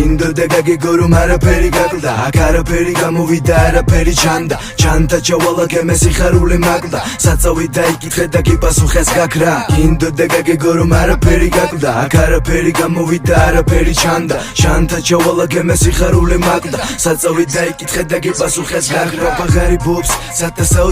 გინდოდა გაგეგო რომ არაფერი გაკლდა აქ არაფერი გამოვიდა არაფერი ჩანდა ჩანდა ჩავალა გემე სიხარული მაკლდა საწავი დაიკითხე და გიპასუხეს გაქრა გინდოდა გაგეგო რომ არაფერი გაკლდა აქ არაფერი გამოვიდა არაფერი ჩანდა ჩანდა ჩავალა გემე სიხარული მაკლდა საწავი დაიკითხე და გიპასუხეს გაქრა ბაღარიბობს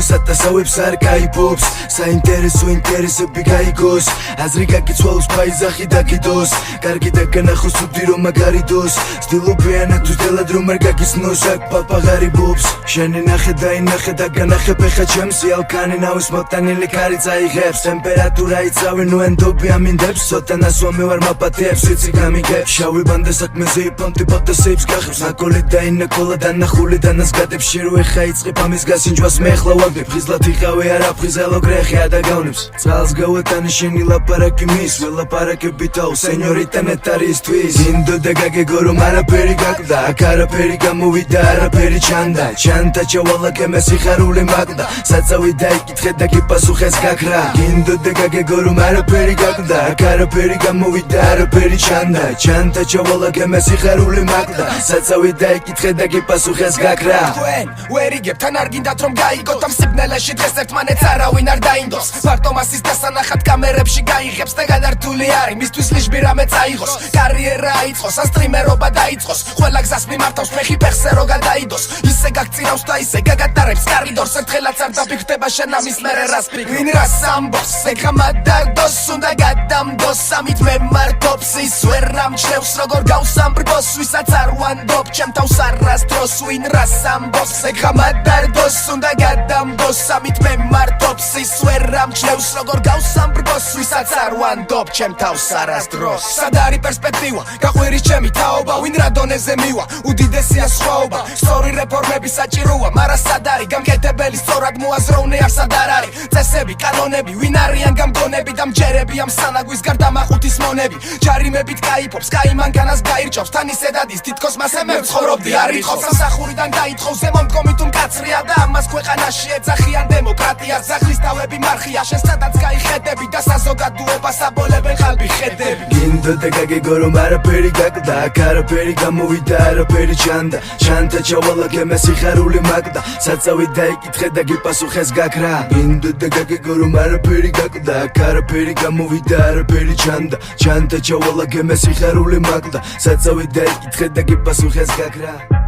სათასაუებს არ გაიბობს საინტერესო ინტერესები გაიგოს აზრი გაგიცვალოს ფაიზახი დაგიდოს კარგი და განახოს უთი რომ მაგარიდოს სტილობიანა თუ დელად რომ არ გაგიცნოს აქ ბაღარიბობს შენი ნახე და ინახე და განახე ფეხა ჩემს ალკანი ნავის მოტანილი კარი წაიღებს ტემპერატურა იცავი ნუ ენდობი ამინდებს ცოტა ნასვამი ვარ მაპატიებს ვიცი გამიგებს შავი ბანდა საქმეზე იპონტი პოტესეებს გახებს ნაკოლი და ინაკოლა და ნახული და ნასგადებს შერო ეხა იწყებ ამის გასინჯვას მე ახლა ვაგებ ხიზლად იყავე არა ფხიზელო გრეხია და გავნებს წყალს გავეტანი შენი ლაპარაკი მის ველაპარაკებითაო სენიორიტა ნეტარისთვის გინდოდა გაგეგო რომ არაფერი გაკლდა აქ არაფერი გამოვიდა არაფერი ჩანდა ჩანდა ჩავალა გემე სიხარული მაკლდა საწავი დაიკითხე და გიპასუხეს გაქრა გინდოდა გაგეგო რომ არაფერი გაკლდა აქ არაფერი გამოვიდა არაფერი ჩანდა ჩანდა ჩავალა გემე სიხარული მაკლდა საწავი დაიკითხე და გიპასუხეს გაქრა თქვენ ვერ იგებთ ან არ გინდათ რომ გაიგოთ ამ სიბნელეში დღეს ერთმანეთს არავინ არ დაინდოს მარტო მასის დასანახად კამერებში გაიღებს და გადართული არის მისთვის ლიჟბი რამე წაიღოს კარიერა აიწყოს ან სტრიმერობა დაიწყოს ყველა გზას მიმართავს ფეხი ფეხზე რო გადაიდოს ისე გაგწირავს და ისე გაგატარებს კარიდორს ერთხელაც არ დაფიქრდება შენ ამის მერე რას ფიქრობ ვინ რას ამბობს ეხა მადარდოს უნდა გადამდოს ამით მე მარტობს ის ვერ ამჩნევს როგორ გავსამბრბოს ვისაც არ ვანდობ ჩემ თავს არასდროს ვინ რას ამბობს ეხა მადარდოს უნდა გადამდოს ამით მე მარტობს ის ვერ ამჩნევს როგორ გავსამბრბოს ვისაც არ ვანდობ ჩემ თავს არასდროს სად არის პერსპექტივა გაყვირის ჩემი თაობა ვინ რა დონეზე მივა უდიდესია სხვაობა სწორი რეფორმები საჭიროა მარა სად არის გამკეთებელი სწორად მოაზროვნე არ სად არ არის წესები კანონები ვინ არიან გამგონები და მჯერები ამ სანაგვის გარდა მაყუთის მონები ჯარიმებით გაიფობს კაიმანქანას გაირჭობს თან ისე დადის თითქოს მასე მე ვცხოვრობდი არ ითხოვს სამსახურიდან გაითხოვს ზემომდგომი თუ მკაცრია და ამას ქვეყანაში ეძახიან დემოკრატიას ძაღლის თავები მარხია შენ სადაც გაიხედები და საზოგადოებას აბოლებენ ხალბი ხედები გინდოდა გაგეგო რომ არაფერი გაკლდა აქ არაფერი გამოვიდა არაფერი ჩანდა ჩანდა ჩავალა გემე სიხარული მაკლდა საწავი დაიკითხე და გიპასუხეს გაქრა გინდოდა გაგეგო რომ არაფერი გაკლდა აქ არაფერი გამოვიდა არაფერი ჩანდა ჩანდა ჩავალა გემე სიხარული მაკლდა საწავი დაიკითხე და გიპასუხეს გაქრა